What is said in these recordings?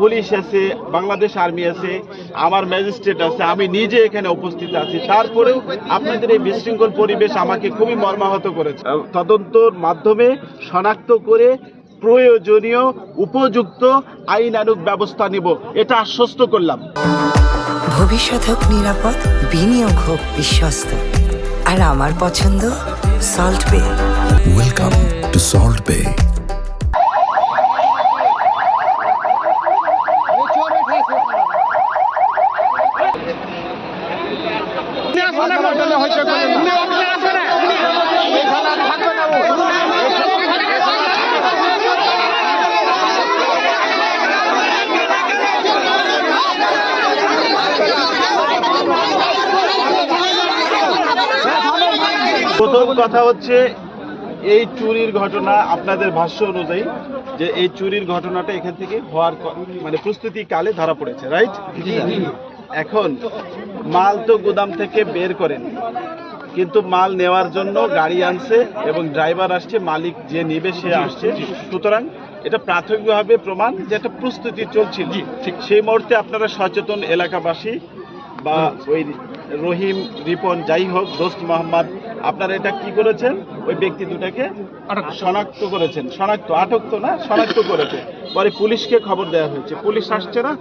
Police আছে, Bangladesh army আছে, আমার ম্যাজিস্ট্রেট আছে, আমি নিজে এখানে উপস্থিত আছি। তারপরেও আপনাদের এই বিশৃঙ্খল পরিবেশ আমাকে খুবই মর্মাহত করেছে। তদন্তর মাধ্যমে শনাক্ত করে প্রয়োজনীয় উপযুক্ত আইনানুগ ব্যবস্থা নিব, এটা আশ্বস্ত করলাম। ভবিষ্যৎ হোক নিরাপদ, বিনিয়োগ হোক বিশ্বস্ত, আর আমার পছন্দ সল্ট বে। ওয়েলকাম টু সল্ট বে। প্রথম কথা হচ্ছে, এই চুরির ঘটনা আপনাদের ভাষ্য অনুযায়ী যে এই চুরির ঘটনাটা এখান থেকে হওয়ার মানে প্রস্তুতি কালে ধরা পড়েছে, রাইট? এখন মাল তো গুদাম থেকে বের করেন, কিন্তু মাল নেওয়ার জন্য গাড়ি আনছে এবং ড্রাইভার আসছে, মালিক যে নিবে সে আসছে। সুতরাং এটা প্রাথমিকভাবে প্রমাণ যে একটা প্রস্তুতি চলছিল। ঠিক সেই মুহূর্তে আপনারা সচেতন এলাকাবাসী বা ওই রহিম, রিপন, যাই হোক, দোস্ত মোহাম্মদ, আপনারা এটা কি করেছেন? ওই ব্যক্তি দুটাকে শনাক্ত করেছেন। আটক তো না, শনাক্ত করেছে। পরে পুলিশকে খবর দেওয়া হয়েছে, পুলিশ আসছে না,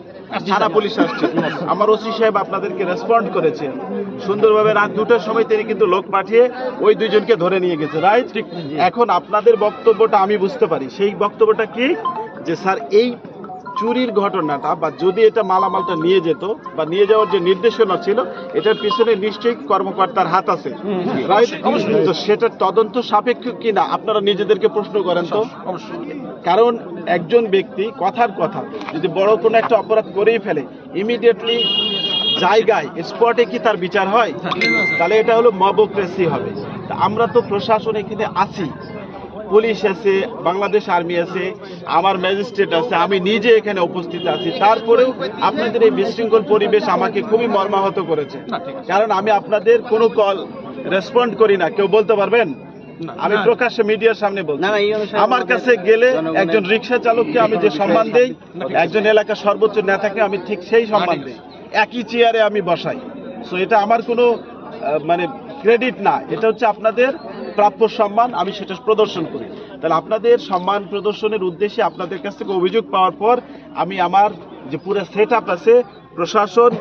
থানা পুলিশ আসছে। আমার ওসি সাহেব আপনাদেরকে রেসপন্ড করেছে সুন্দরভাবে। রাত 2টার সময় তিনি কিন্তু লোক পাঠিয়ে ওই দুইজনকে ধরে নিয়ে গেছে, রাইট? এখন আপনাদের বক্তব্যটা আমি বুঝতে পারি। সেই বক্তব্যটা কি, যে স্যার এই চুরির ঘটনাটা বা যদি এটা মালামালটা নিয়ে যেত বা নিয়ে যাওয়ার যে নির্দেশনা ছিল, এটার পিছনে নিশ্চয়ই কর্মকর্তার হাত আছে, রাইট? তো সেটার তদন্ত সাপেক্ষ কিনা আপনারা নিজেদেরকে প্রশ্ন করেন তো। কারণ একজন ব্যক্তি কথার কথা যদি বড় কোনো একটা অপরাধ করেই ফেলে, ইমিডিয়েটলি জায়গায় স্পটে কি তার বিচার হয়? তাহলে এটা হলো মবক্রেসি হবে। আমরা তো প্রশাসন এখানে আছি, পুলিশ আছে, বাংলাদেশ আর্মি আছে, আমার ম্যাজিস্ট্রেট আছে, আমি নিজে এখানে উপস্থিত আছি। তারপরেও আপনাদের এই বিশৃঙ্খল পরিবেশ আমাকে খুবই মর্মাহত করেছে। কারণ আমি আপনাদের কোনো কল রেসপন্ড করি না। কেউ বলতে পারবেন? আমি প্রকাশ্যে মিডিয়ার সামনে বলছি, আমার কাছে গেলে একজন রিক্সা চালককে আমি যে সম্মান দেই, একজন এলাকার সর্বোচ্চ নেতাকে আমি ঠিক সেই সম্মান দেই, একই চেয়ারে আমি বসাই। সো এটা আমার কোনো মানে ক্রেডিট না, এটা হচ্ছে আপনাদের প্রাপ্য সম্মান, আমি সেটা প্রদর্শন করি। তাহলে আপনাদের সম্মান প্রদর্শনের উদ্দেশ্যে আপনাদের কাছ থেকে অভিযোগ পাওয়ার পর আমি আমার যে পুরো সেট আপ আছে, প্রশাসন,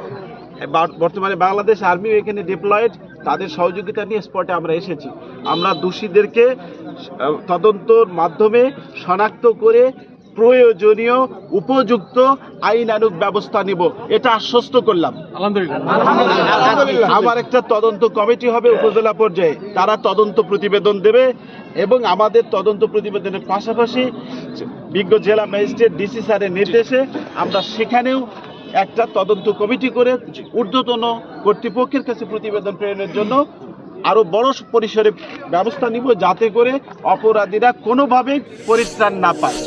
বর্তমানে বাংলাদেশ আর্মি এখানে ডিপ্লয়েড, তাদের সহযোগিতা নিয়ে স্পটে আমরা এসেছি। আমরা দোষীদেরকে তদন্তর মাধ্যমে শনাক্ত করে প্রয়োজনীয় উপযুক্ত আইনানুগ ব্যবস্থা নিব, এটা আশ্বস্ত করলাম। আমার একটা তদন্ত কমিটি হবে উপজেলা পর্যায়ে, তারা তদন্ত প্রতিবেদন দেবে এবং আমাদের তদন্ত প্রতিবেদনের পাশাপাশি বিজ্ঞ জেলা ম্যাজিস্ট্রেট ডিসি স্যারের নির্দেশে আমরা সেখানেও একটা তদন্ত কমিটি করে ঊর্ধ্বতন কর্তৃপক্ষের কাছে প্রতিবেদন প্রেরণের জন্য আরো বড় পরিসরে ব্যবস্থা নিব, যাতে করে অপরাধীরা কোনোভাবেই পরিত্রাণ না পায়।